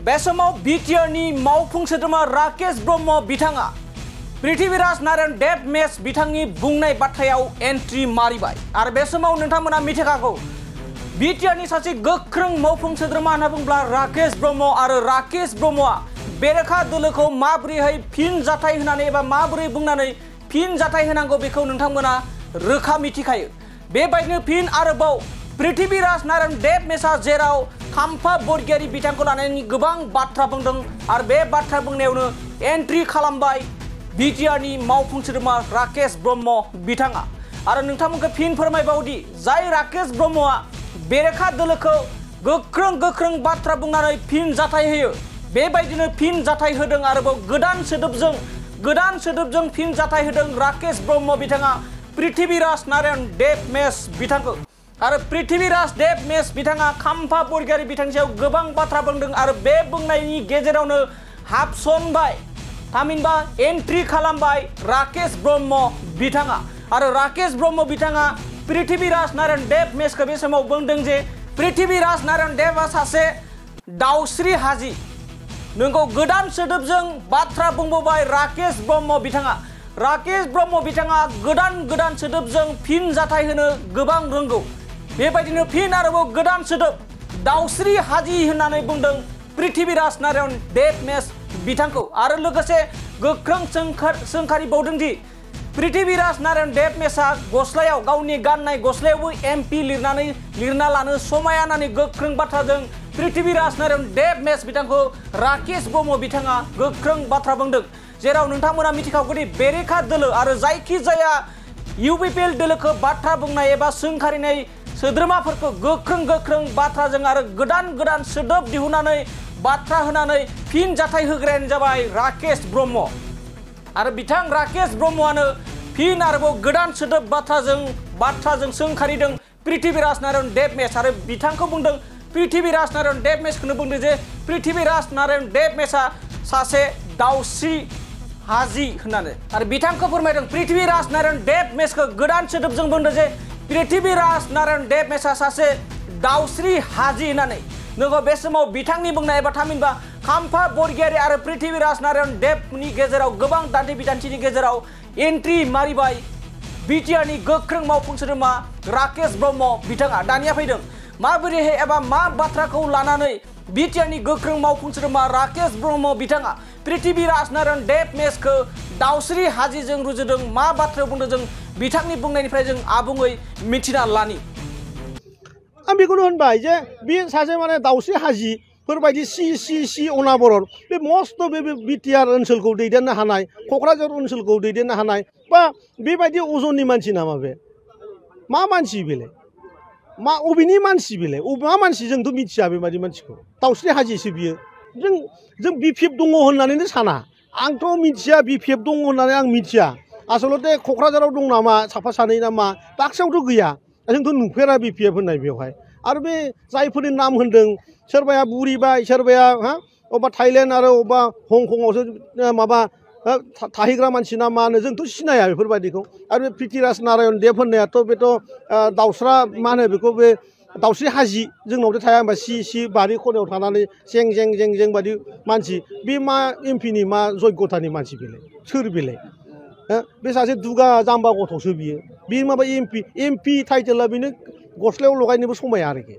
बे समाव बिटिआरनि मावफुं सोद्रोमा राकेश ब्रह्म बिथाङा पृथ्वीराज नारायण देब मेस बिथांनि बुंनाय बाथ्रायाव एन्ट्रि मारिबाय आरो बे समाव नोंथांमोना मिथिखागौ बिटिआरनि सासे गोख्रों मावफुं सोद्रोमा होनना बुङोब्ला राकेश ब्रह्म आरो राकेश ब्रह्मआ बेरेखा दोलोखौ माबोरैहाय फिन जाथाय होनानै एबा माबोरै बुंनानै फिन जाथाय होनांगौ बेखौ नोंथांमोना रोखा मिथिखायो। बेबायदिनो फिन आरोबाव पृथ्वीराज नारायण देब मेसआ जेराव खाम्फा बरगयारी बिथांखौ लानानै गोबां बाथ्रा बुंदों आरो बे बाथ्रा बुंनायावनो एन्ट्रि खालामबाय बिटिआरनि मावफुं सोद्रोमा राकेश ब्रह्म बिथाङा आरो नोंथांमोनखौ फिन फोरमायबावदि जाय राकेश ब्रह्मआ बेरेखा दोलोखौ गोख्रों बाथ्रा बुंनानै फिन जाथाय होयो बेबायदिनो फिन जाथाय होदों आरोबाव गोदान सोदोबजों फिन जाथाय होदों राकेश ब्रह्म बिथाङा पृथ्वीराज नारायण देब मेस बिथांखौ आरो पृथ्वीराज देब मेस बिथाङा खाम्फा बरगयारी बिथांनि सायाव गोबां बाथ्रा बुंदों आरो बे बुंनायनि गेजेरावनो हाबसनबाय थामहिनबा एन्ट्रि खालामबाय राकेश ब्रह्म बिथाङा आरो राकेश ब्रह्म बिथाङा पृथ्वीराज नारायण देब मेसखौ बे समाव बुंदों जे पृथ्वीराज नारायण देबआ सासे दाउस्रि हाजि नोंगौ गोदान सोदोबजों बाथ्रा बुंबाय राकेश ब्रह्म बिथाङा गोदान सोदोबजों फिन जाथाय होनो गोबां रोंगौ बेबायदिनो फिन आरोबाव गोदान सोदोब दाउस्रि हाजि होननानै बुंदों पृथ्वीराज नारायण देब मेस बिथांखौ आरो लोगोसे गोख्रों सोंखारिबावदों दि पृथ्वीराज नारायण देब मेसआ गस्लायाव गावनि गाननाय गस्लायावबो एमपि लिरना लानो समाया होननानै गोख्रों बाथ्राजों पृथ्वीराज नारायण देब मेस बिथांखौ राकेश ब्रह्म बिथाङा गोख्रों बाथ्रा बुंदों जेराव नोंथांमोना मिथिखागौदि बेरेखा दोलो आरो जायखिजाया इउपिपिएल दोलोखौ बाथ्रा बुंनाय एबा सोंखारिनाय सोद्रोमाफोरखौ गोख्रों बाथ्राजों आरो गोदान सोदोब दिहुननानै बाथ्रा होनानै फिन जाथाय होग्रायानो जाबाय राकेश ब्रह्म आरो बिथां राकेश ब्रह्मआनो फिन आरोबाव गोदान सोदोब बाथ्राजों सोंखारिदों पृथ्वीराज नारायण देब मेस आरो बिथांखौ बुंदों पृथ्वीराज नारायण देब मेसखौनो बुंदों जे पृथ्वीराज नारायण देब मेसआ सासे दाउस्रि हाजि होननानै आरो बिथांखौ फोरमायदों पृथ्वीराज नारायण देब मेसखौ गोदान सोदोबजों बुंदों जे पृथ्वीराज नारायण देब मेसआ सासे दाउस्रि हाजि होननानै नोंगौ बे समाव बिथांनि बुंनाय एबा थामहिनबा खाम्फा बरगयारी आरो पृथ्वीराज नारायण देबनि गेजेराव गोबां दान्थे बिदान्थिनि गेजेराव एन्ट्रि मारिबाय बिटिआरनि गोख्रों मावफुं सोद्रोमा राकेश ब्रह्म बिथाङा दानिया फैदों माबोरैहाय एबा मा बाथ्राखौ लानानै बिटिआरनि गोख्रों मावफुं सोद्रोमा राकेश ब्रह्म बिथाङा पृथ्वीराज नारायण देब मेसखौ दाउस्रि हाजिजों रुजुदों मा बाथ्रा बुंदों जों बिथांनि बुंनायनिफ्राय जों आबुङै मिथिना लानि आं बेखौनो होनबाय जे बे सासे माने दाउस्रि हाजिफोरबायदि सि अनाबरन बे मस्त' बे बिटिआर ओनसोलखौ दैदेननो हानाय क'क्राझार ओनसोलखौ दैदेननो हानाय बा बेबायदि अजननि मानसि नामा बे मा मानसि बेलाय मा अबेनि मानसि बेलाय मा मानसि जोंथ' मिथिया बेबायदि मानसिखौ दाउस्रि हाजिसो बियो जों बिपिएफ दङ होननानैनो साना आंथ' मिथिया बिपिएफ दङ होननानै आं मिथिया आसलते क'क्राझाराव दं नामा साफा सानै नामा बाक्सायावथ' गैया जोंथ' नुफेरा बिपिएफ होननाय बेवहाय आरो बे जायफोरनि नाम होनदों सोरबाया बुरिबाय सोरबाया अबेबा थाइलेण्ड आरो अबेबा हंकंआवसो माबा थाहैग्रा मानसि ना मा होनो जोंथ' सिनाया बेफोरबायदिखौ आरो बे पृथ्वीराज नारायण देब होननायाथ' बेथ' दाउस्रा मा होनो बेखौ बे दाउस्रि हाजि जोंनावथ' थाया होनबा सि बारि खनायाव थानानै जें बायदि मानसि बे मा एमपिनि मा जग्यथानि मानसि बेलाय सोर बेलाय बे सासे दुगा जाम्बा गथ'सो बे माबा एमपि टाइटेला बेनो गस्लायाव लगायनोबो समाया आरोखि